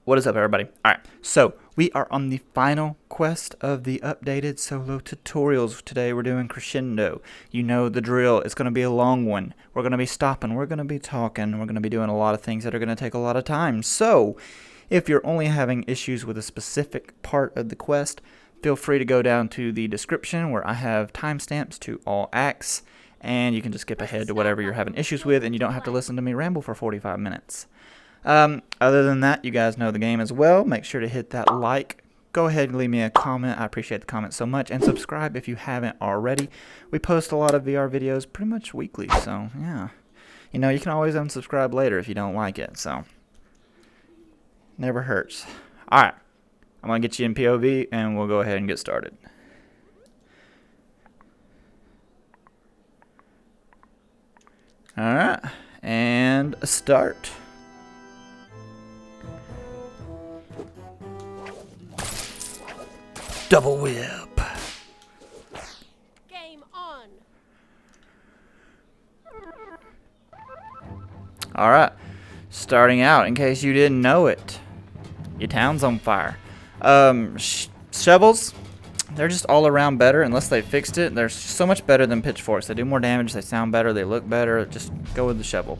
What is up, everybody? Alright, so we are on the final quest of the updated solo tutorials. Today we're doing Crescendo. You know the drill. It's going to be a long one. We're going to be stopping. We're going to be talking. We're going to be doing a lot of things that are going to take a lot of time. So, if you're only having issues with a specific part of the quest, feel free to go down to the description where I have timestamps to all acts. And you can just skip ahead to whatever you're having issues with, and you don't have to listen to me ramble for 45 minutes. Other than that, you guys know the game as well. Make sure to hit that like. Go ahead and leave me a comment. I appreciate the comment so much. And subscribe if you haven't already. We post a lot of VR videos pretty much weekly. So, yeah. You know, you can always unsubscribe later if you don't like it. So, never hurts. Alright. I'm going to get you in POV and we'll go ahead and get started. Alright. And start. Double whip. Game on. Alright. Starting out, in case you didn't know it, your town's on fire. Shovels, they're just all around better unless they fixed it. They're so much better than pitchforks. They do more damage, they sound better, they look better. Just go with the shovel.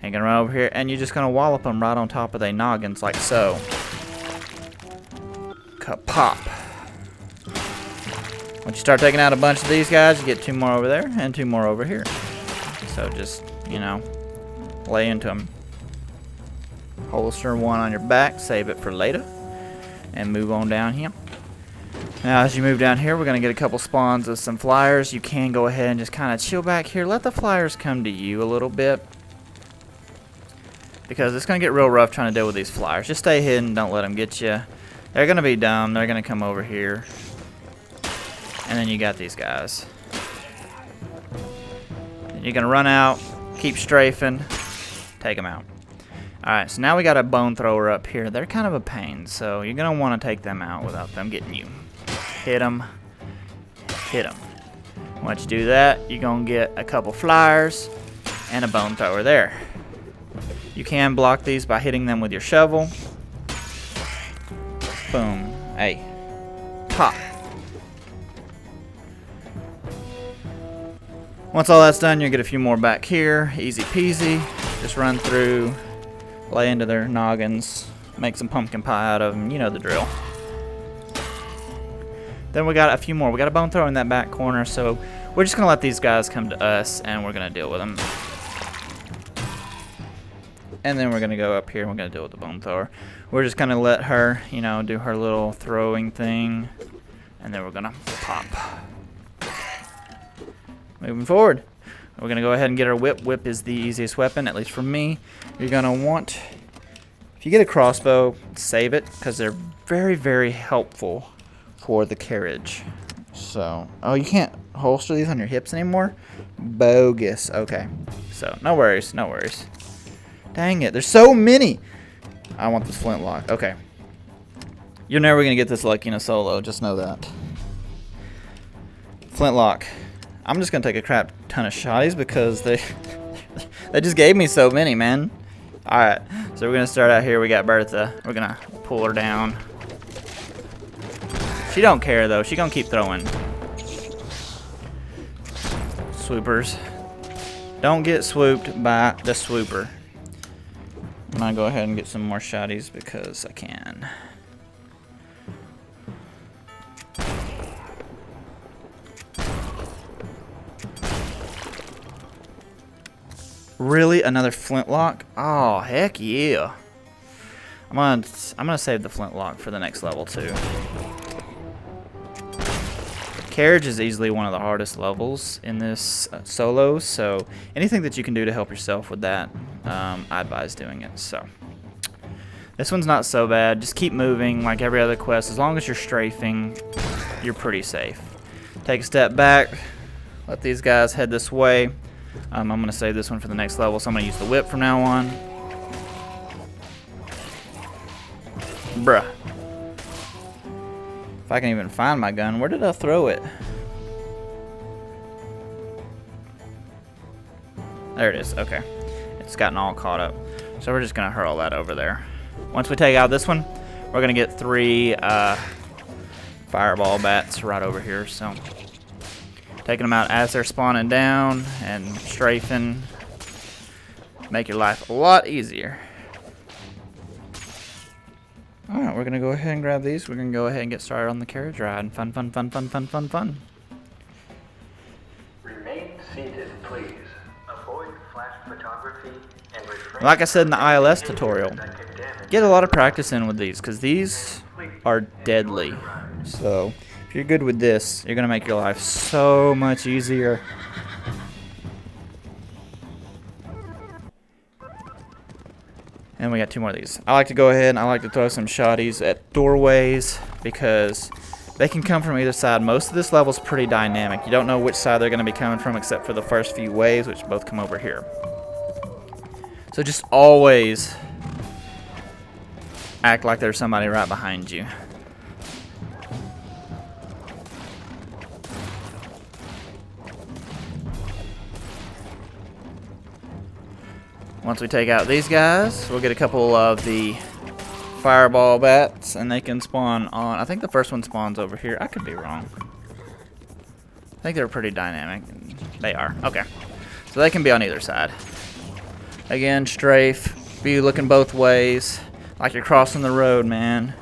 And you're gonna run over here and you're just gonna wallop them right on top of their noggins like so. Pop. Once you start taking out a bunch of these guys, you get 2 more over there and 2 more over here. So just, you know, lay into them. Holster one on your back, save it for later, and move on down here. Now, as you move down here, we're going to get a couple spawns of some flyers. You can go ahead and just kind of chill back here. Let the flyers come to you a little bit, because it's going to get real rough trying to deal with these flyers. Just stay hidden. Don't let them get you. They're going to be dumb. They're going to come over here. And then you got these guys. And you're going to run out, keep strafing, take them out. Alright, so now we got a bone thrower up here. They're kind of a pain, so you're going to want to take them out without them getting you. Hit them. Hit them. Once you do that, you're going to get a couple flyers and a bone thrower there. You can block these by hitting them with your shovel. Boom. Hey. Pop. Once all that's done, you'll get a few more back here. Easy peasy. Just run through, lay into their noggins, make some pumpkin pie out of them. You know the drill. Then we got a few more. We got a bone thrower in that back corner, so we're just going to let these guys come to us, and we're going to deal with them. And then we're going to go up here, and we're going to deal with the bone thrower. We're just going to let her, you know, do her little throwing thing, and then we're going to pop. Moving forward, we're going to go ahead and get our whip. Whip is the easiest weapon, at least for me. You're going to want, if you get a crossbow, save it, because they're very, very helpful for the carriage. So, oh, you can't holster these on your hips anymore? Bogus. Okay. So, no worries, no worries. Dang it, there's so many. I want this flintlock. Okay. You're never going to get this lucky in a solo, just know that. Flintlock. I'm just going to take a crap ton of shotties because they just gave me so many, man. Alright, so we're going to start out here. We got Bertha. We're going to pull her down. She don't care, though. She going to keep throwing. Swoopers. Don't get swooped by the swooper. I'm going to go ahead and get some more shotties because I can. Really? Another flintlock? Oh, heck yeah. I'm gonna save the flintlock for the next level too. Carriage is easily one of the hardest levels in this solo, so anything that you can do to help yourself with that, I advise doing it. So this one's not so bad. Just keep moving like every other quest. As long as you're strafing, you're pretty safe. Take a step back. Let these guys head this way. I'm going to save this one for the next level, so I'm going to use the whip from now on. Bruh. If I can even find my gun, where did I throw it? There it is. Okay. It's gotten all caught up. So we're just going to hurl that over there. Once we take out this one, we're going to get 3 fireball bats right over here. So taking them out as they're spawning down and strafing make your life a lot easier. Alright, we're going to go ahead and grab these. We're going to go ahead and get started on the carriage ride. Fun, fun, fun, fun, fun, fun, fun. Remain seated, please. Avoid flash photography and refrain. Like I said in the ILS tutorial, get a lot of practice in with these because these are deadly. So if you're good with this, you're going to make your life so much easier. And we got 2 more of these. I like to go ahead and I like to throw some shotties at doorways because they can come from either side. Most of this level is pretty dynamic. You don't know which side they're going to be coming from except for the first few waves, which both come over here. So just always act like there's somebody right behind you. Once we take out these guys, we'll get a couple of the fireball bats, and they can spawn on... I think the first one spawns over here. I could be wrong. I think they're pretty dynamic. They are. Okay. So they can be on either side. Again, strafe. Be looking both ways. Like you're crossing the road, man.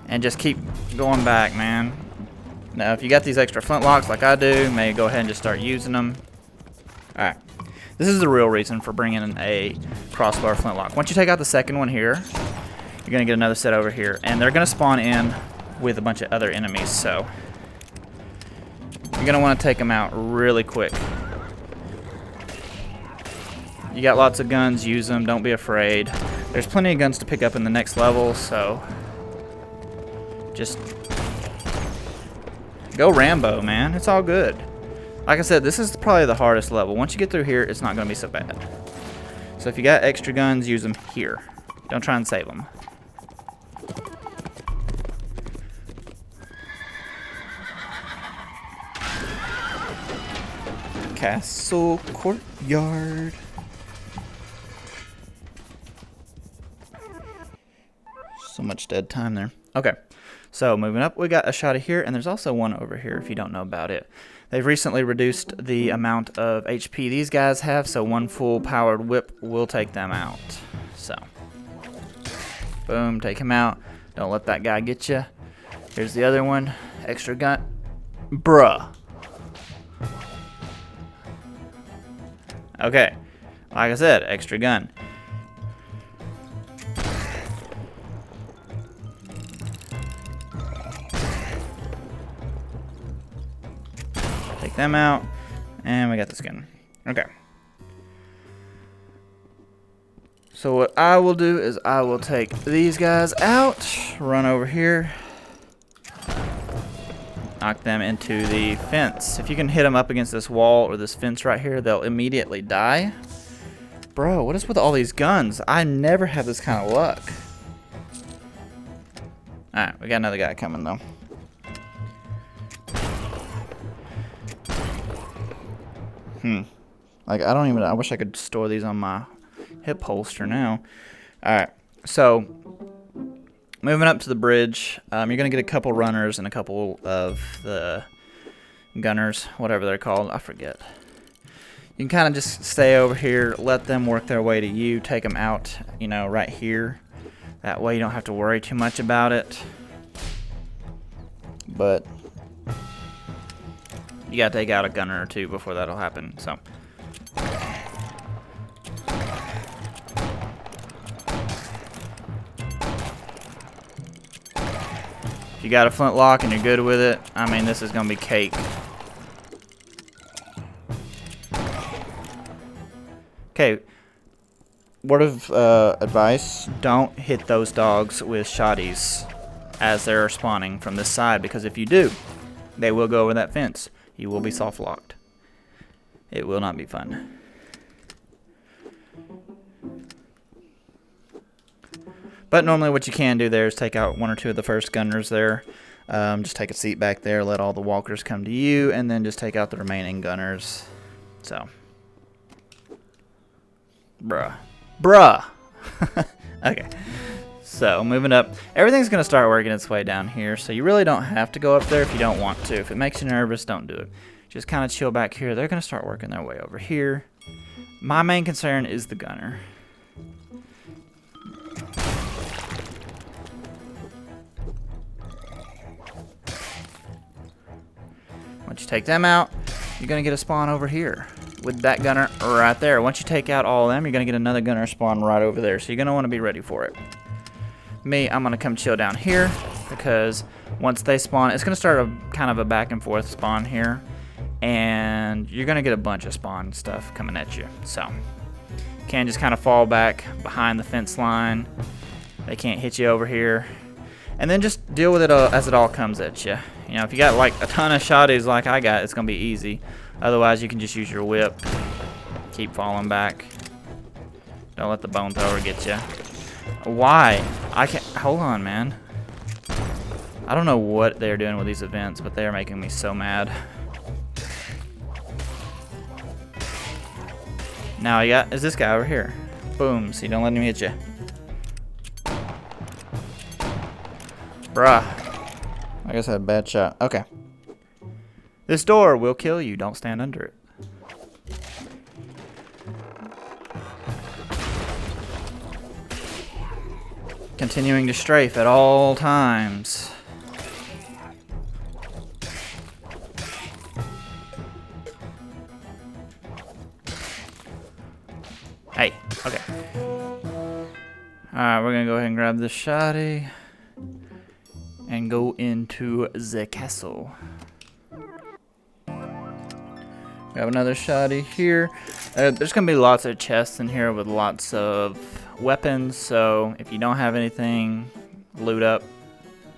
And just keep going back, man. Now, if you got these extra flintlocks like I do, maybe go ahead and just start using them. Alright. This is the real reason for bringing in a crossbar flintlock. Once you take out the second one here, you're going to get another set over here. And they're going to spawn in with a bunch of other enemies. So you're going to want to take them out really quick. You got lots of guns, use them. Don't be afraid. There's plenty of guns to pick up in the next level, so just go Rambo, man. It's all good. Like I said, this is probably the hardest level. Once you get through here, it's not going to be so bad. So if you got extra guns, use them here. Don't try and save them. Castle courtyard. So much dead time there. Okay. So moving up, we got a shot of here, and there's also one over here if you don't know about it. They've recently reduced the amount of HP these guys have, so one full powered whip will take them out. So, boom, take him out. Don't let that guy get you. Here's the other one. Extra gun. Bruh. Okay. Like I said, extra gun. Take them out, and we got the skin. Okay. So what I will do is I will take these guys out, run over here, knock them into the fence. If you can hit them up against this wall or this fence right here, they'll immediately die. Bro, what is with all these guns? I never have this kind of luck. Alright, we got another guy coming though. Like, I wish I could store these on my hip holster now. Alright, so moving up to the bridge, you're going to get a couple runners and a couple of the gunners, whatever they're called, I forget. You can kind of just stay over here, let them work their way to you, take them out, you know, right here. That way you don't have to worry too much about it. But you gotta take out a gunner or two before that'll happen, so. If you got a flintlock and you're good with it, I mean, this is gonna be cake. Okay, word of advice, don't hit those dogs with shotties as they're spawning from this side, because if you do, they will go over that fence. You will be soft locked. It will not be fun. But normally what you can do there is take out one or two of the first gunners there. Just take a seat back there, let all the walkers come to you, and then just take out the remaining gunners. So. Bruh. Okay. So, moving up. Everything's going to start working its way down here, so you really don't have to go up there if you don't want to. If it makes you nervous, don't do it. Just kind of chill back here. They're going to start working their way over here. My main concern is the gunner. Once you take them out, you're going to get a spawn over here with that gunner right there. Once you take out all of them, you're going to get another gunner spawn right over there. So you're going to want to be ready for it. Me, I'm going to come chill down here because once they spawn, it's going to start a kind of a back and forth spawn here. And you're going to get a bunch of spawn stuff coming at you. So you can just kind of fall back behind the fence line. They can't hit you over here. And then just deal with it as it all comes at you. You know, if you got like a ton of shotties like I got, it's going to be easy. Otherwise, you can just use your whip. Keep falling back. Don't let the bone thrower get you. Why? I can't. Hold on, man. I don't know what they're doing with these events, but they are making me so mad. Now you got is this guy over here. Boom. See, don't let him hit you. Bruh. I guess I had a bad shot. Okay. This door will kill you. Don't stand under it. Continuing to strafe at all times. Hey, okay. Alright, we're gonna go ahead and grab this shotty and go into the castle. Grab another shotty here. There's gonna be lots of chests in here with lots of weapons, so if you don't have anything, loot up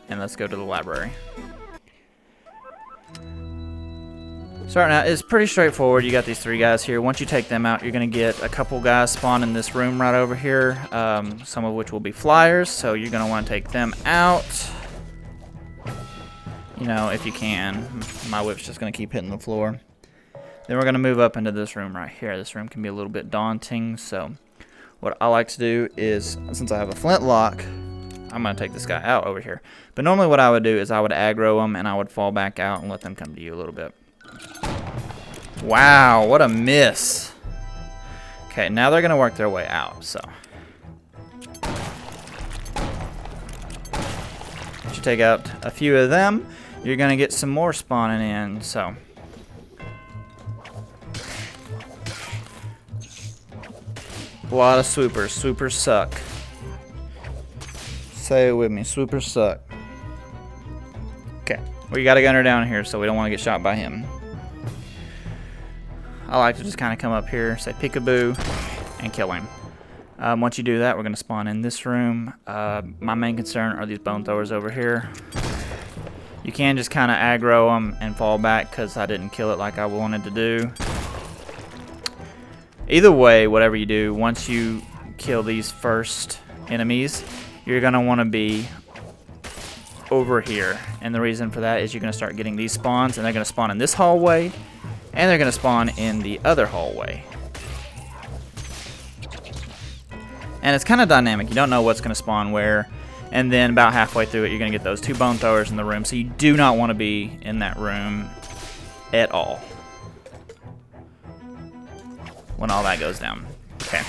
and let's go to the library. Starting out, it's pretty straightforward. You got these three guys here. Once you take them out, you're going to get a couple guys spawn in this room right over here, some of which will be flyers, so you're going to want to take them out. You know, if you can. My whip's just going to keep hitting the floor. Then we're going to move up into this room right here. This room can be a little bit daunting, so what I like to do is, since I have a flintlock, I'm going to take this guy out over here. But normally what I would do is I would aggro them and I would fall back out and let them come to you a little bit. Wow, what a miss. Okay, now they're going to work their way out, so. Once you take out a few of them, you're going to get some more spawning in, so. A lot of swoopers. Swoopers suck. Say it with me. Swoopers suck. Okay. We got a gunner down here, so we don't want to get shot by him. I like to just kind of come up here, say peekaboo, and kill him. Once you do that, we're going to spawn in this room. My main concern are these bone throwers over here. You can just kind of aggro them and fall back because I didn't kill it like I wanted to do. Either way, whatever you do, once you kill these first enemies, you're going to want to be over here. And the reason for that is you're going to start getting these spawns, and they're going to spawn in this hallway, and they're going to spawn in the other hallway. And it's kind of dynamic. You don't know what's going to spawn where. And then about halfway through it, you're going to get those two bone throwers in the room. So you do not want to be in that room at all when all that goes down. Okay.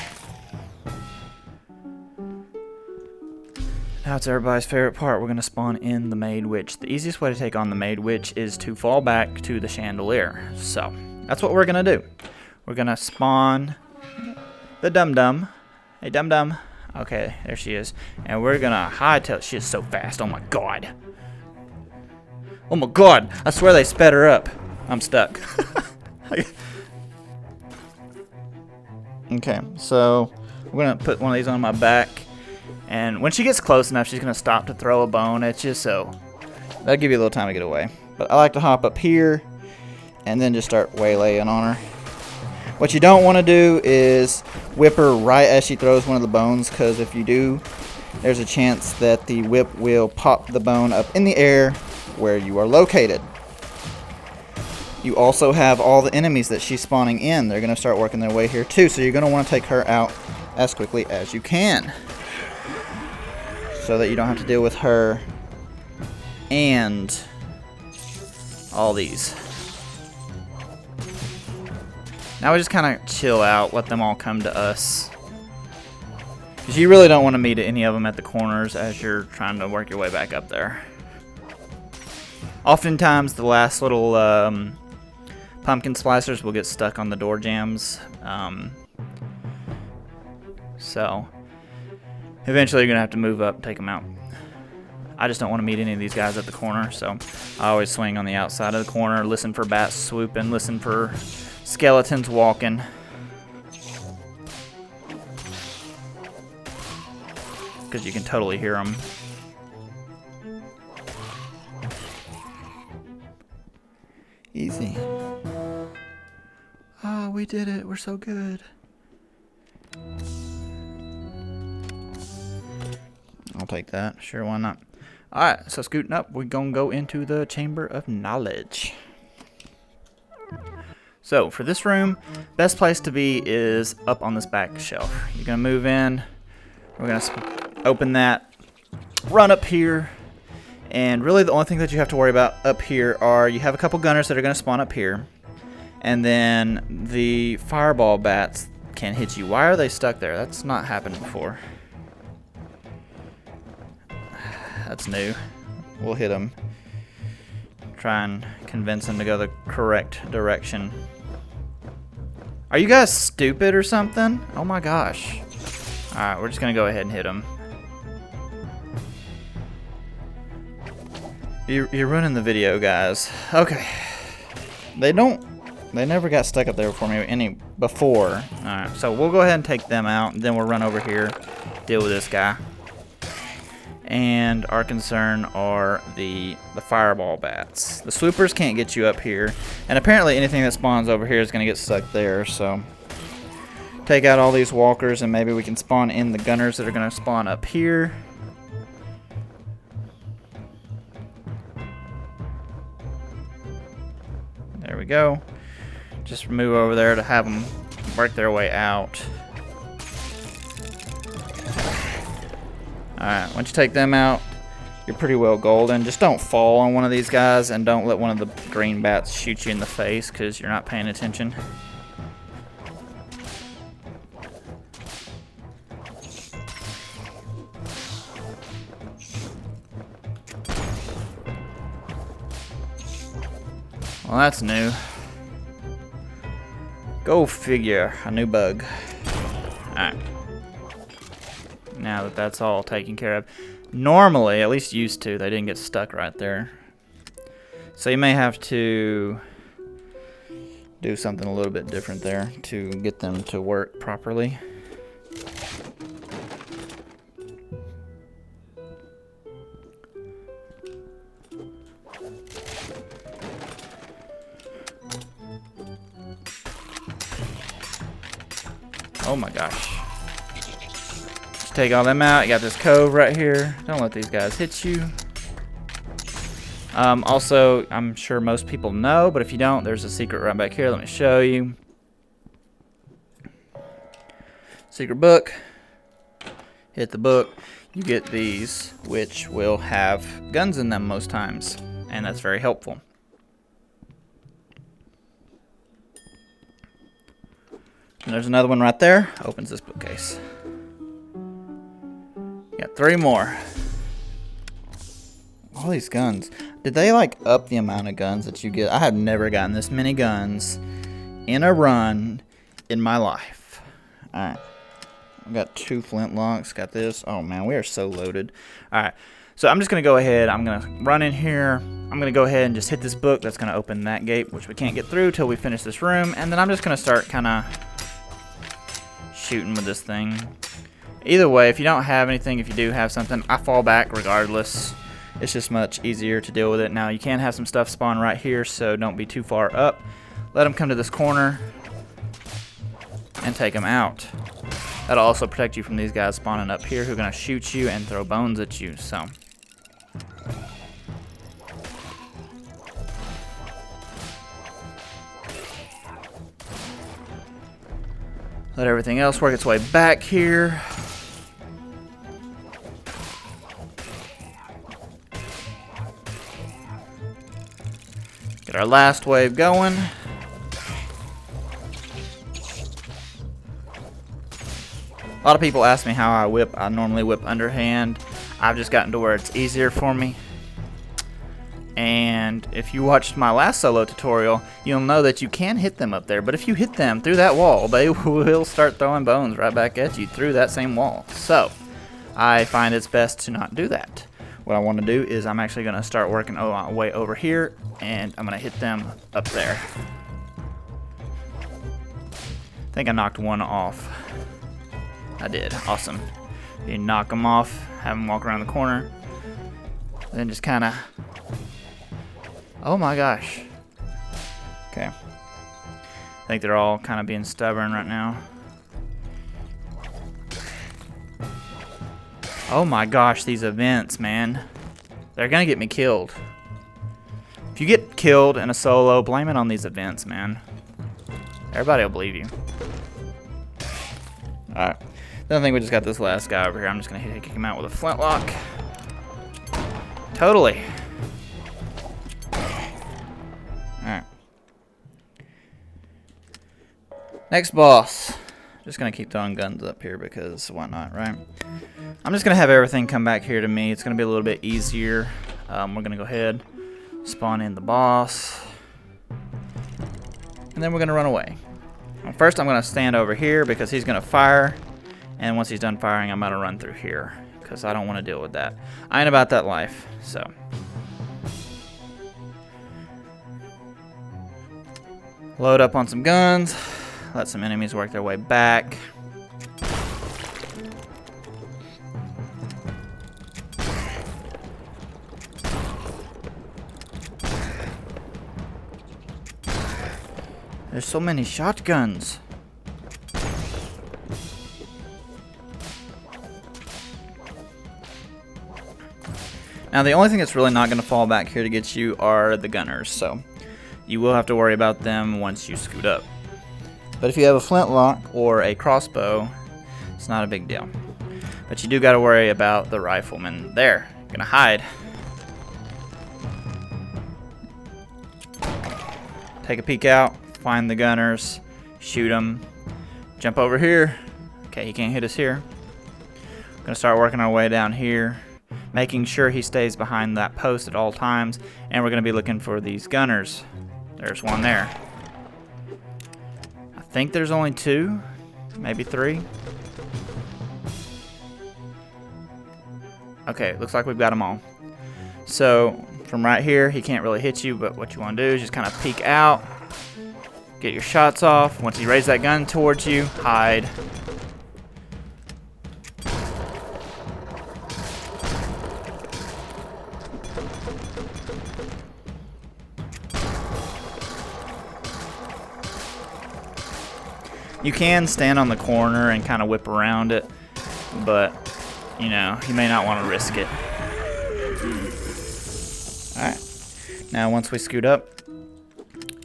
Now it's everybody's favorite part. We're going to spawn in the Maid Witch. The easiest way to take on the Maid Witch is to fall back to the chandelier. So that's what we're going to do. We're going to spawn the Dum-Dum. Hey, Dum-Dum. Okay, there she is. And we're going to hightail. She is so fast. Oh, my God. Oh, my God. I swear they sped her up. I'm stuck. Okay, so we're going to put one of these on my back. And when she gets close enough, she's going to stop to throw a bone at you, so that'll give you a little time to get away. But I like to hop up here and then just start waylaying on her. What you don't want to do is whip her right as she throws one of the bones, because if you do, there's a chance that the whip will pop the bone up in the air where you are located. You also have all the enemies that she's spawning in. They're going to start working their way here too, so you're going to want to take her out as quickly as you can. so that you don't have to deal with her and all these. Now we just kind of chill out, let them all come to us. Because you really don't want to meet any of them at the corners as you're trying to work your way back up there. Oftentimes the last little pumpkin splicers will get stuck on the door jambs. So eventually you're going to have to move up and take them out. I just don't want to meet any of these guys at the corner, so I always swing on the outside of the corner, listen for bats swooping, listen for skeletons walking. Because you can totally hear them. Easy. Oh, we did it. We're so good. I'll take that. Sure, why not? Alright, so scooting up, we're going to go into the Chamber of Knowledge. So, for this room, best place to be is up on this back shelf. You're going to move in. We're going to open that. Run up here. And really the only thing that you have to worry about up here are you have a couple gunners that are going to spawn up here. And then the fireball bats can hit you. Why are they stuck there? That's not happened before. That's new. We'll hit them. Try and convince them to go the correct direction. Are you guys stupid or something? Oh my gosh. Alright, we're just going to go ahead and hit them. You're ruining the video, guys. Okay. They never got stuck up there before me before. Alright, so we'll go ahead and take them out, and then we'll run over here, deal with this guy. And our concern are the fireball bats. The swoopers can't get you up here, and apparently anything that spawns over here is going to get stuck there, so take out all these walkers, and maybe we can spawn in the gunners that are going to spawn up here. There we go. Just move over there to have them work their way out. Alright, once you take them out, you're pretty well golden. Just don't fall on one of these guys, and don't let one of the green bats shoot you in the face because you're not paying attention. Well, that's new. Go figure. A new bug. Alright. Now that that's all taken care of. Normally, at least used to, they didn't get stuck right there. So you may have to do something a little bit different there to get them to work properly. Oh my gosh. Just take all them out. You got this cove right here. Don't let these guys hit you. Also, I'm sure most people know, but if you don't, there's a secret right back here. Let me show you. Secret book. Hit the book. You get these, which will have guns in them most times, and that's very helpful. And there's another one right there. Opens this bookcase. Got 3 more. All these guns. Did they like up the amount of guns that you get? I have never gotten this many guns in a run in my life. Alright. I've got 2 flintlocks. Got this. Oh man, we are so loaded. Alright. So I'm just going to go ahead. I'm going to run in here. I'm going to go ahead and just hit this book. That's going to open that gate, which we can't get through till we finish this room. And then I'm just going to start kind of shooting with this thing. Either way, if you don't have anything, if you do have something, I fall back regardless. It's just much easier to deal with it. Now, you can have some stuff spawn right here, so don't be too far up. Let them come to this corner and take them out. That'll also protect you from these guys spawning up here who are going to shoot you and throw bones at you. So let everything else work its way back here. Get our last wave going. A lot of people ask me how I whip. I normally whip underhand. I've just gotten to where it's easier for me. And if you watched my last solo tutorial, you'll know that you can hit them up there. But if you hit them through that wall, they will start throwing bones right back at you through that same wall. So I find it's best to not do that. What I want to do is I'm actually going to start working my way over here, and I'm going to hit them up there. I think I knocked one off. I did. Awesome. You knock them off, have them walk around the corner, then just kind of... Oh my gosh. Okay. I think they're all kind of being stubborn right now. Oh my gosh, these events, man. They're gonna get me killed. If you get killed in a solo, blame it on these events, man. Everybody will believe you. Alright. Then I think we just got this last guy over here. I'm just gonna kick him out with a flintlock. Totally. Alright. Next boss. Just gonna keep throwing guns up here because why not, right? I'm just gonna have everything come back here to me. It's gonna be a little bit easier. We're gonna go ahead, spawn in the boss, and then we're gonna run away. Well, first I'm gonna stand over here because he's gonna fire, and once he's done firing, I'm gonna run through here because I don't want to deal with that. I ain't about that life, so. Load up on some guns. Let some enemies work their way back. There's so many shotguns. Now the only thing that's really not going to fall back here to get you are the gunners, so you will have to worry about them once you scoot up. But if you have a flintlock or a crossbow, it's not a big deal. But you do got to worry about the riflemen. There, gonna hide. Take a peek out, find the gunners, shoot them, jump over here. Okay, he can't hit us here. Gonna start working our way down here, making sure he stays behind that post at all times, and we're gonna be looking for these gunners. There's one there. I think there's only two, maybe three. Okay, looks like we've got them all. So from right here, he can't really hit you, but what you want to do is just kind of peek out, get your shots off. Once he raises that gun towards you, hide. You can stand on the corner and kind of whip around it, but, you know, you may not want to risk it. Alright, now once we scoot up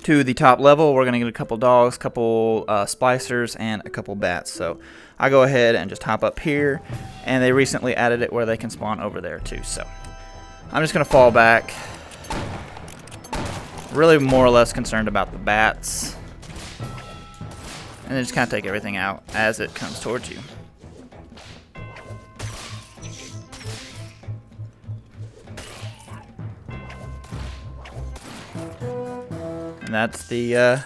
to the top level, we're going to get a couple dogs, couple splicers, and a couple bats. So I go ahead and just hop up here, and they recently added it where they can spawn over there too. So I'm just going to fall back. Really more or less concerned about the bats. And then just kind of take everything out as it comes towards you. And that's the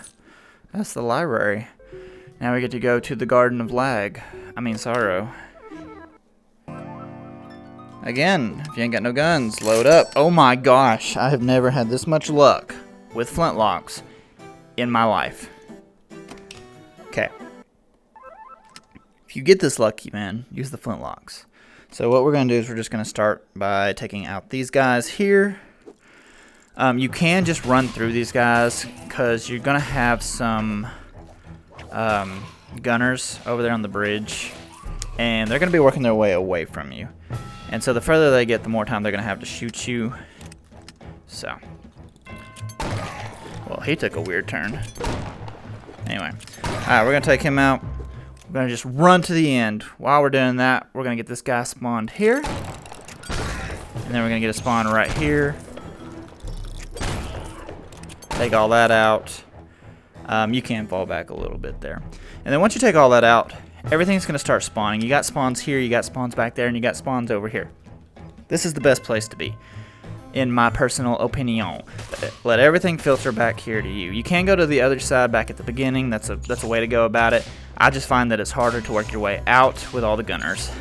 library. Now we get to go to the Garden of Sorrow. Again, if you ain't got no guns, load up. Oh my gosh, I have never had this much luck with flintlocks in my life. Okay. If you get this lucky, man, use the flintlocks. So what we're going to do is we're just going to start by taking out these guys here. You can just run through these guys because you're going to have some gunners over there on the bridge. And they're going to be working their way away from you. And so the further they get, the more time they're going to have to shoot you. So. Well, he took a weird turn. Anyway. Alright, we're going to take him out. We're going to just run to the end. While we're doing that, we're going to get this guy spawned here. And then we're going to get a spawn right here. Take all that out. You can fall back a little bit there. And then once you take all that out, everything's going to start spawning. You got spawns here, you got spawns back there, and you got spawns over here. This is the best place to be, in my personal opinion. Let everything filter back here to you. You can go to the other side back at the beginning. That's a way to go about it. I just find that it's harder to work your way out with all the gunners.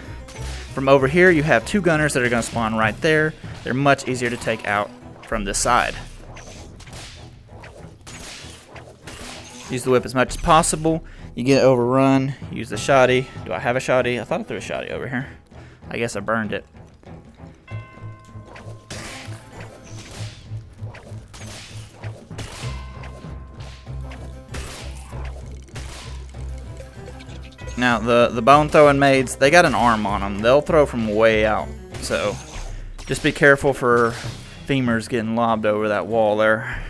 From over here, you have 2 gunners that are going to spawn right there. They're much easier to take out from this side. Use the whip as much as possible. You get overrun, use the shoddy. Do I have a shoddy? I thought I threw a shoddy over here. I guess I burned it. Now, the bone throwing maids, they got an arm on them. They'll throw from way out. So, just be careful for femurs getting lobbed over that wall there.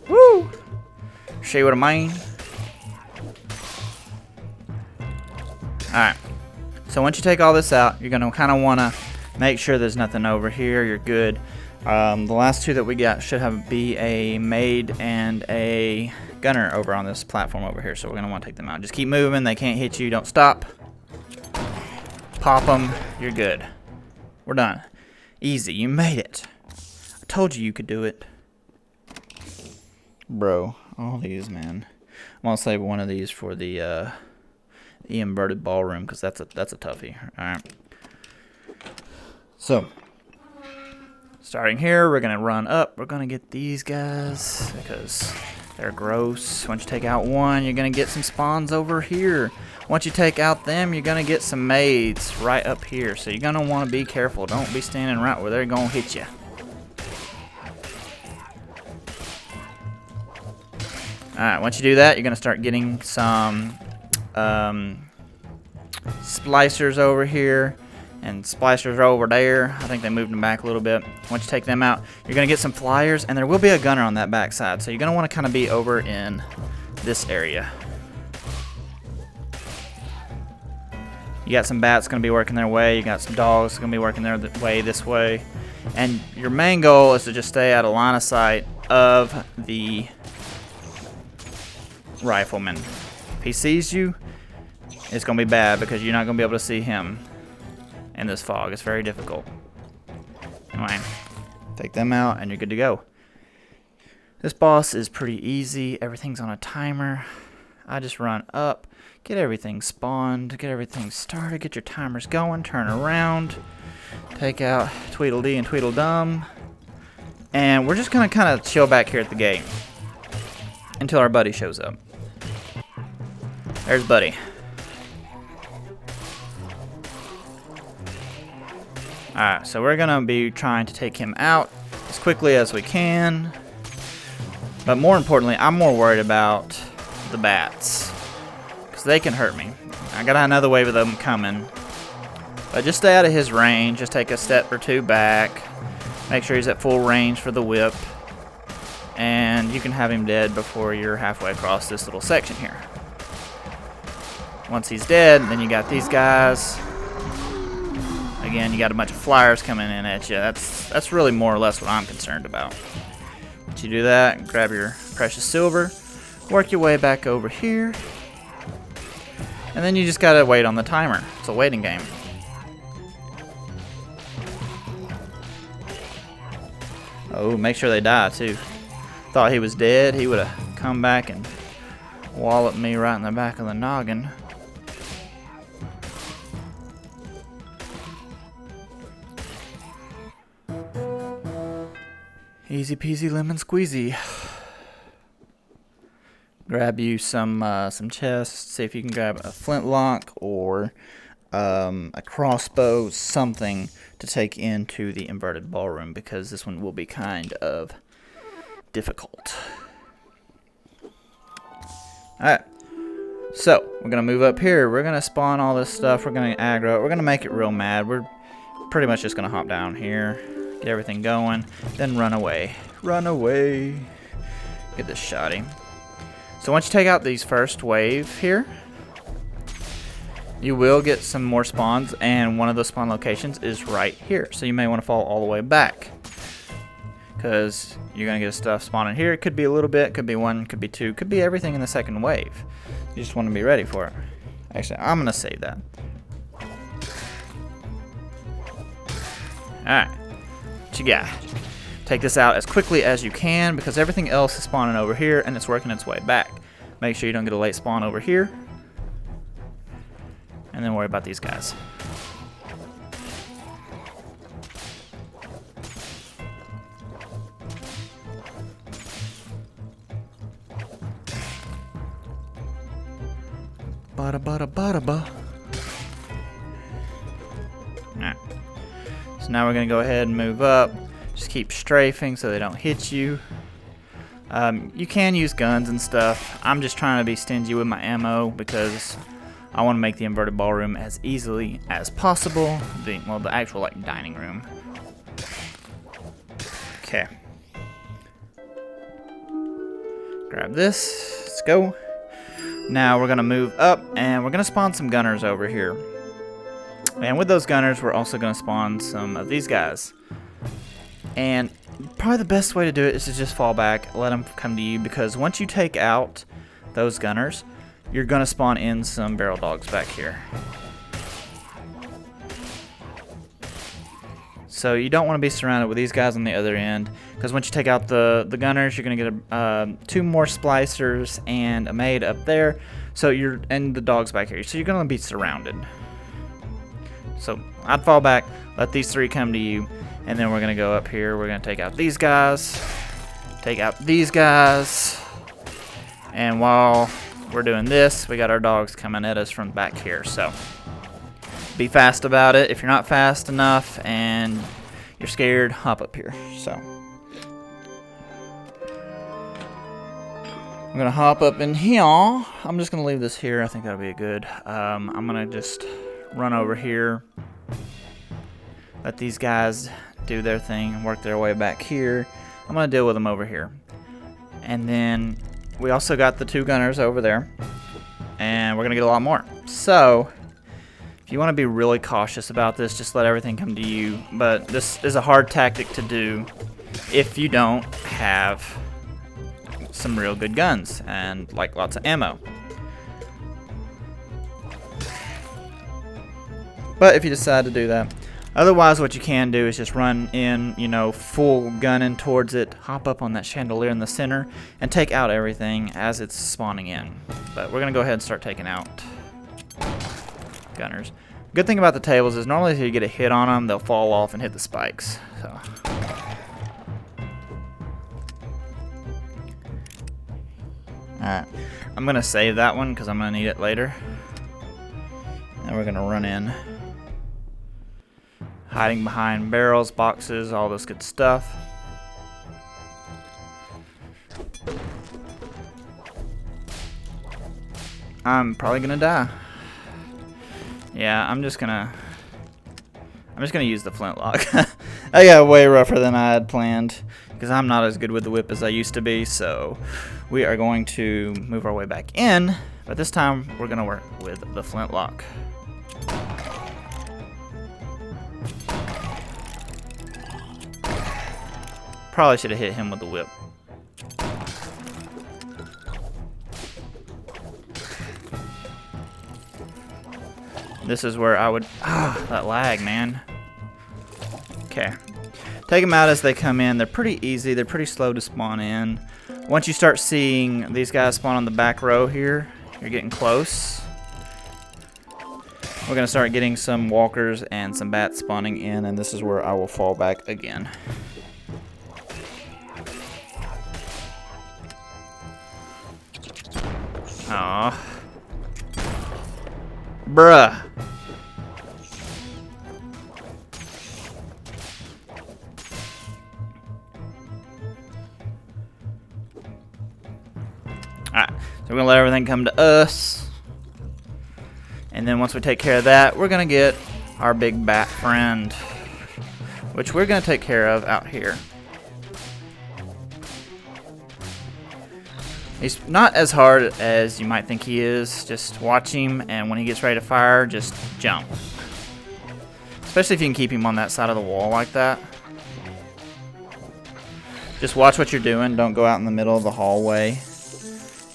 Woo! See what I mean? Alright. So once you take all this out, you're going to kind of want to make sure there's nothing over here. You're good. The last 2 that we got should be a maid and a gunner over on this platform over here. So we're going to want to take them out. Just keep moving. They can't hit you. Don't stop. Pop them. You're good. We're done. Easy. You made it. I told you could do it. Bro, all these, man. I'm going to save one of these for the inverted ballroom, because that's a toughie. Alright. So, starting here, we're going to run up. We're going to get these guys, because they're gross. Once you take out one, you're going to get some spawns over here. Once you take out them, you're going to get some maids right up here. So you're going to want to be careful. Don't be standing right where they're going to hit you. Alright, once you do that, you're going to start getting some splicers over here and splicers over there. I think they moved them back a little bit. Once you take them out, you're going to get some flyers, and there will be a gunner on that back side. So you're going to want to kind of be over in this area. You got some bats going to be working their way. You got some dogs going to be working their way this way. And your main goal is to just stay out of line of sight of the rifleman. If he sees you, it's going to be bad, because you're not going to be able to see him in this fog. It's very difficult. Anyway, take them out and you're good to go. This boss is pretty easy. Everything's on a timer. I just run up, get everything spawned, get everything started, get your timers going, turn around, take out Tweedledee and Tweedledum, and we're just going to kind of chill back here at the gate until our buddy shows up. There's Buddy. Alright, so we're going to be trying to take him out as quickly as we can. But more importantly, I'm more worried about the bats, because they can hurt me. I got another wave of them coming. But just stay out of his range. Just take a step or 2 back. Make sure he's at full range for the whip. And you can have him dead before you're halfway across this little section here. Once he's dead, then you got these guys. Again, you got a bunch of flyers coming in at you. That's really more or less what I'm concerned about. Once you do that, grab your precious silver, work your way back over here, and then you just gotta wait on the timer. It's a waiting game. Oh, make sure they die too. Thought he was dead. He would have come back and walloped me right in the back of the noggin. Easy peasy lemon squeezy. Grab you some chests. See if you can grab a flintlock or a crossbow, something to take into the inverted ballroom, because this one will be kind of difficult. Alright, so we're going to move up here. We're going to spawn all this stuff. We're going to aggro it. We're going to make it real mad. We're pretty much just going to hop down here, get everything going, then run away. Run away. Get this shoddy. So once you take out these first wave here, you will get some more spawns, and one of those spawn locations is right here. So you may want to fall all the way back, because you're going to get stuff spawning here. It could be a little bit, could be one, could be two, could be everything in the second wave. You just want to be ready for it. Actually, I'm going to save that. Alright, what you got? Take this out as quickly as you can, because everything else is spawning over here and it's working its way back. Make sure you don't get a late spawn over here. And then worry about these guys. Bada bada bada ba. Alright. So now we're going to go ahead and move up. Just keep strafing so they don't hit you. You can use guns and stuff. I'm just trying to be stingy with my ammo because I want to make the inverted ballroom as easily as possible. The actual like dining room. Okay. Grab this. Let's go. Now we're going to move up and we're going to spawn some gunners over here. And with those gunners, we're also going to spawn some of these guys. And probably the best way to do it is to just fall back, let them come to you, because once you take out those gunners, you're going to spawn in some barrel dogs back here. So you don't want to be surrounded with these guys on the other end, because once you take out the gunners, you're going to get 2 more splicers and a maid up there. So and the dogs back here. So you're going to be surrounded. So I'd fall back, let these 3 come to you, and then we're going to go up here. We're going to take out these guys, take out these guys, and while we're doing this, we got our dogs coming at us from back here. So be fast about it. If you're not fast enough and you're scared, hop up here. So I'm going to hop up in here. I'm just going to leave this here. I think that'll be good. I'm going to just run over here. Let these guys do their thing and work their way back here. I'm going to deal with them over here. And then we also got the 2 gunners over there. And we're going to get a lot more. So if you want to be really cautious about this, just let everything come to you. But this is a hard tactic to do if you don't have some real good guns and like lots of ammo. But if you decide to do that, otherwise what you can do is just run in, full gunning towards it, hop up on that chandelier in the center, and take out everything as it's spawning in. But we're going to go ahead and start taking out gunners. Good thing about the tables is normally if you get a hit on them, they'll fall off and hit the spikes. So alright, I'm going to save that one because I'm going to need it later. And we're going to run in. Hiding behind barrels, boxes, all this good stuff. I'm probably gonna die. Yeah, I'm just gonna use the flintlock. I got way rougher than I had planned because I'm not as good with the whip as I used to be. So we are going to move our way back in, but this time we're gonna work with the flintlock. Probably should have hit him with the whip. This is where I would... that lag, man. Okay. Take them out as they come in. They're pretty easy. They're pretty slow to spawn in. Once you start seeing these guys spawn on the back row here, you're getting close. We're going to start getting some walkers and some bats spawning in, and this is where I will fall back again. Aw. Bruh. Alright, so we're going to let everything come to us. And then once we take care of that, we're going to get our big bat friend, which we're going to take care of out here. He's not as hard as you might think he is. Just watch him, and when he gets ready to fire, just jump. Especially if you can keep him on that side of the wall like that. Just watch what you're doing. Don't go out in the middle of the hallway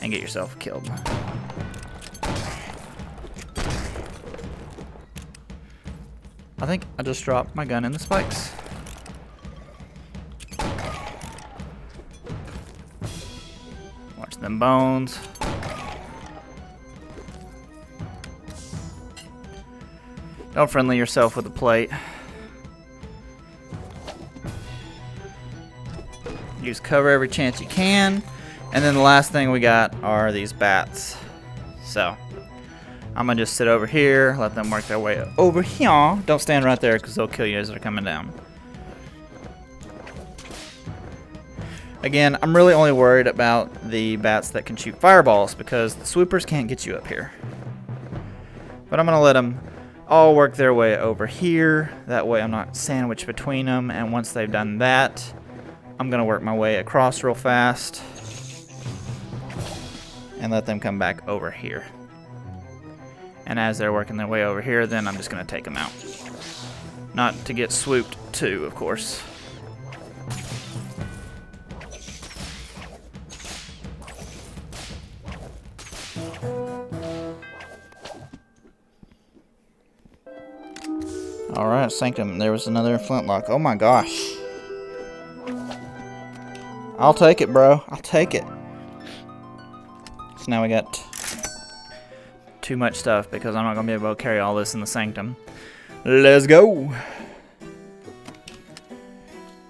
and get yourself killed. I think I just dropped my gun in the spikes. Watch them bones. Don't friendly yourself with a plate. Use cover every chance you can. And then the last thing we got are these bats. So I'm gonna just sit over here, let them work their way over here. Don't stand right there because they'll kill you as they're coming down. Again, I'm really only worried about the bats that can shoot fireballs because the swoopers can't get you up here. But I'm gonna let them all work their way over here. That way I'm not sandwiched between them. And once they've done that, I'm gonna work my way across real fast and let them come back over here. And as they're working their way over here, then I'm just going to take them out. Not to get swooped too, of course. Alright, Sanctum. There was another flintlock. Oh my gosh. I'll take it, bro. I'll take it. So now we got too much stuff because I'm not going to be able to carry all this in the Sanctum. Let's go.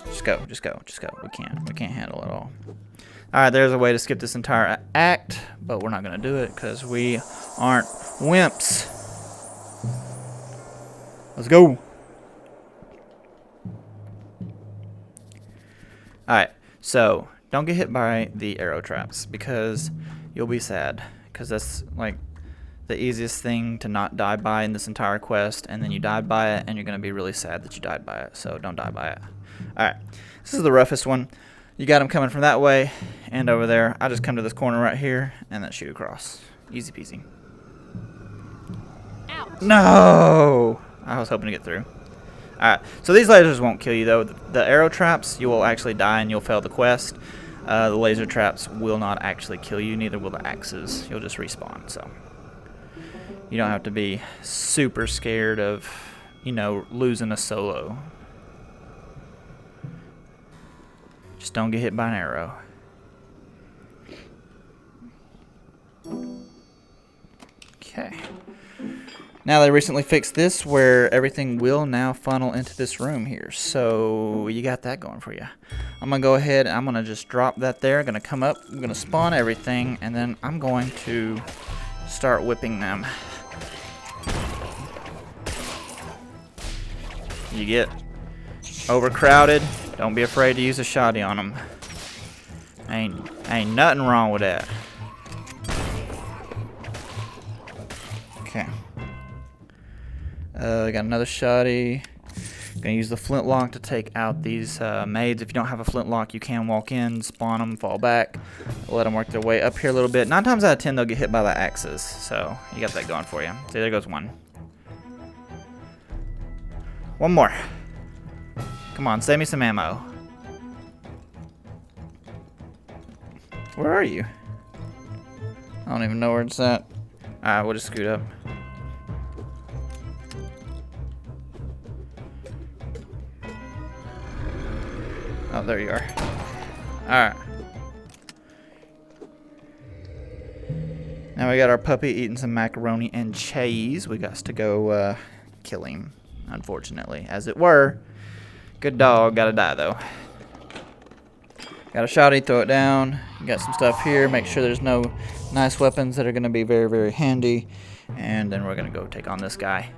Just go, just go, just go. We can't handle it all. Alright, there's a way to skip this entire act, but we're not going to do it because we aren't wimps. Let's go. Alright, so don't get hit by the arrow traps because you'll be sad. Because that's like the easiest thing to not die by in this entire quest, and then you died by it and you're going to be really sad that you died by it, so don't die by it. Alright, this is the roughest one. You got them coming from that way and over there. I just come to this corner right here and then shoot across. Easy peasy. Ouch. No! I was hoping to get through. Alright, so these lasers won't kill you though. The arrow traps, you will actually die and you'll fail the quest. The laser traps will not actually kill you, neither will the axes. You'll just respawn, so you don't have to be super scared of, you know, losing a solo. Just don't get hit by an arrow. Okay. Now they recently fixed this where everything will now funnel into this room here. So you got that going for you. I'm going to go ahead and I'm going to just drop that there. I'm going to come up, I'm going to spawn everything, and then I'm going to start whipping them. You get overcrowded, don't be afraid to use a shotty on them. Ain't nothing wrong with that. Okay. I got another shotty. Gonna use the flintlock to take out these maids. If you don't have a flintlock, you can walk in, spawn them, fall back, let them work their way up here a little bit. 9 times out of 10, they'll get hit by the axes. So you got that going for you. See, there goes one. One more. Come on, save me some ammo. Where are you? I don't even know where it's at. Alright, we'll just scoot up. Oh, there you are. Alright. Now we got our puppy eating some macaroni and cheese. We got to go kill him, unfortunately. As it were. Good dog. Gotta die, though. Got a shotty, throw it down. Got some stuff here. Make sure there's no nice weapons that are going to be very, very handy. And then we're going to go take on this guy.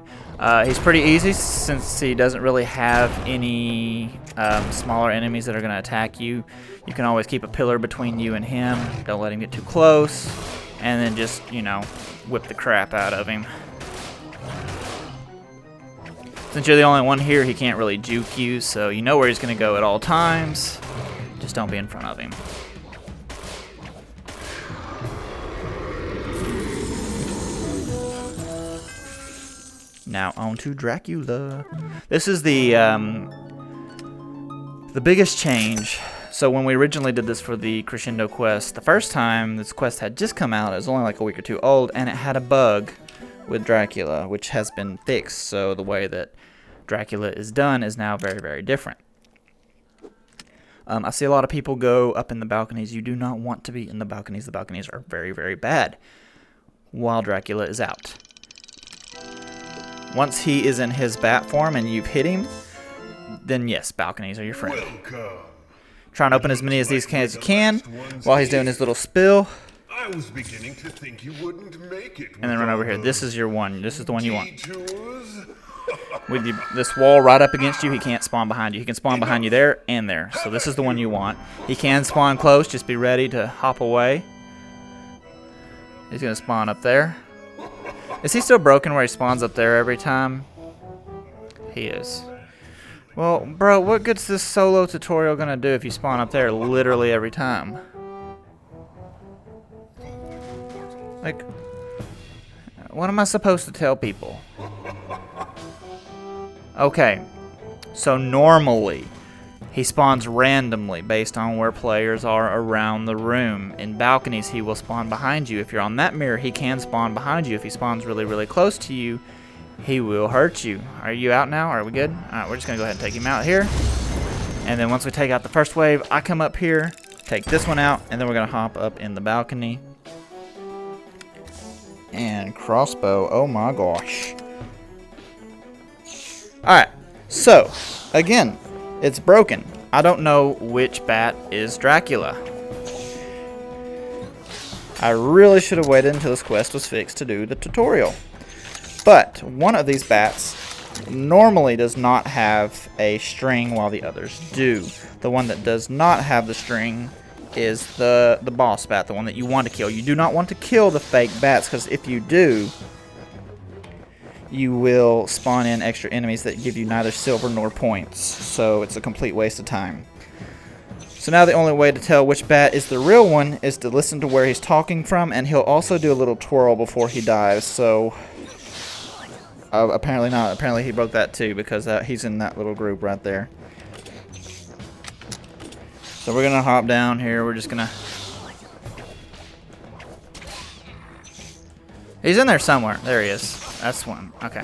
He's pretty easy since he doesn't really have any smaller enemies that are going to attack you. You can always keep a pillar between you and him. Don't let him get too close. And then just, you know, whip the crap out of him. Since you're the only one here, he can't really juke you, so you know where he's going to go at all times. Just don't be in front of him. Now on to Dracula. This is the biggest change. So when we originally did this for the Crescendo quest, the first time this quest had just come out, it was only like a week or two old, and it had a bug with Dracula, which has been fixed. So the way that Dracula is done is now very, very different. I see a lot of people go up in the balconies. You do not want to be in the balconies. The balconies are very, very bad while Dracula is out. Once he is in his bat form and you've hit him, then yes, balconies are your friend. Welcome. Try and open as many of these as you can while he's doing his little spill. I was beginning to think you wouldn't make it. And then run over here. This is your one. This is the one you want. Detours? With this wall right up against you, he can't spawn behind you. He can spawn behind you there and there. So this is the one you want. He can spawn close. Just be ready to hop away. He's going to spawn up there. Is he still broken where he spawns up there every time? He is. Well, bro, what good's this solo tutorial gonna do if you spawn up there literally every time? Like, what am I supposed to tell people? Okay, so normally he spawns randomly based on where players are around the room. In balconies, he will spawn behind you. If you're on that mirror, he can spawn behind you. If he spawns really, really close to you, he will hurt you. Are you out now? Are we good? Alright, we're just going to go ahead and take him out here. And then once we take out the first wave, I come up here, take this one out, and then we're going to hop up in the balcony. And crossbow, oh my gosh. Alright, so, again, it's broken. I don't know which bat is Dracula. I really should have waited until this quest was fixed to do the tutorial. But one of these bats normally does not have a string while the others do. The one that does not have the string is the boss bat, the one that you want to kill. You do not want to kill the fake bats, because if you do, you will spawn in extra enemies that give you neither silver nor points. So it's a complete waste of time. So now the only way to tell which bat is the real one is to listen to where he's talking from, and he'll also do a little twirl before he dives. So apparently not. Apparently he broke that too, because he's in that little group right there. So we're gonna hop down here. We're just gonna... He's in there somewhere. There he is. That's one. Okay.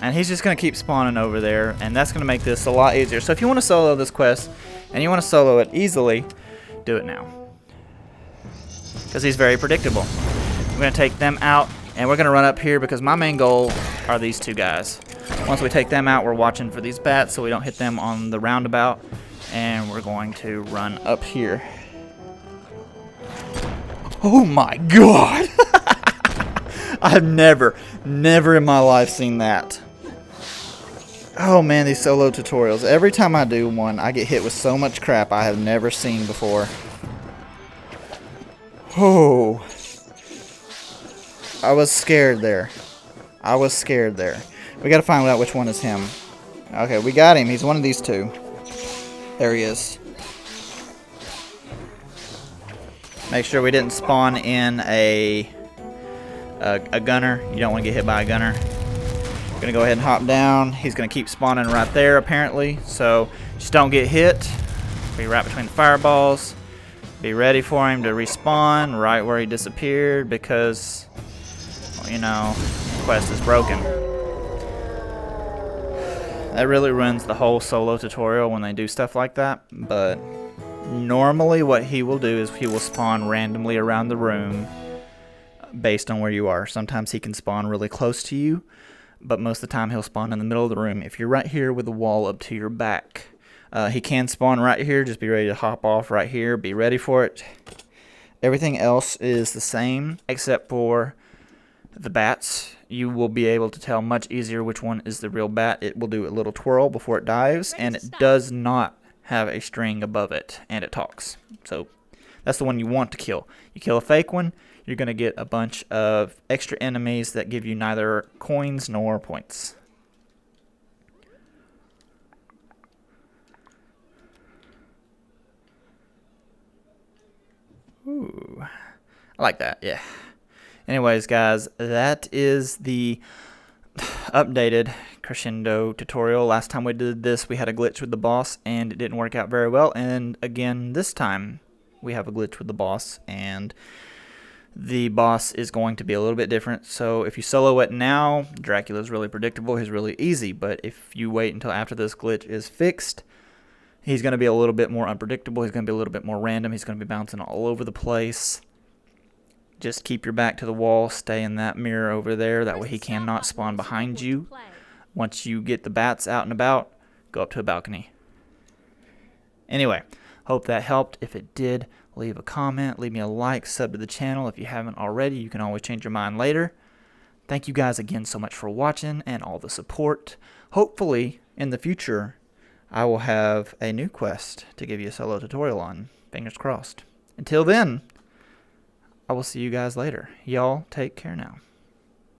And he's just going to keep spawning over there, and that's going to make this a lot easier. So if you want to solo this quest, and you want to solo it easily, do it now. Because he's very predictable. We're going to take them out, and we're going to run up here, because my main goal are these two guys. Once we take them out, we're watching for these bats so we don't hit them on the roundabout, and we're going to run up here. Oh my god! I've never in my life seen that. Oh man, these solo tutorials. Every time I do one, I get hit with so much crap I have never seen before. Oh. I was scared there. I was scared there. We gotta find out which one is him. Okay, we got him. He's one of these two. There he is. Make sure we didn't spawn in a gunner. You don't want to get hit by a gunner. We're going to go ahead and hop down. He's going to keep spawning right there, apparently. So just don't get hit. Be right between the fireballs. Be ready for him to respawn right where he disappeared, because, well, you know, the quest is broken. That really ruins the whole solo tutorial when they do stuff like that, but normally what he will do is he will spawn randomly around the room based on where you are. Sometimes he can spawn really close to you, but most of the time he'll spawn in the middle of the room. If you're right here with the wall up to your back, he can spawn right here. Just be ready to hop off right here. Be ready for it. Everything else is the same except for the bats. You will be able to tell much easier which one is the real bat. It will do a little twirl before it dives, and it does not have a string above it, and it talks. So that's the one you want to kill. You kill a fake one, you're going to get a bunch of extra enemies that give you neither coins nor points. Ooh. I like that, yeah. Anyways, guys, that is the updated Crescendo tutorial. Last time we did this, we had a glitch with the boss, and it didn't work out very well. And again, this time, we have a glitch with the boss, and the boss is going to be a little bit different. So if you solo it now, Dracula's really predictable. He's really easy. But if you wait until after this glitch is fixed, he's going to be a little bit more unpredictable. He's going to be a little bit more random. He's going to be bouncing all over the place. Just keep your back to the wall. Stay in that mirror over there. That way he cannot spawn behind you. Once you get the bats out and about, go up to a balcony. Anyway, hope that helped. If it did, leave a comment, leave me a like, sub to the channel. If you haven't already, you can always change your mind later. Thank you guys again so much for watching and all the support. Hopefully, in the future, I will have a new quest to give you a solo tutorial on. Fingers crossed. Until then, I will see you guys later. Y'all take care now.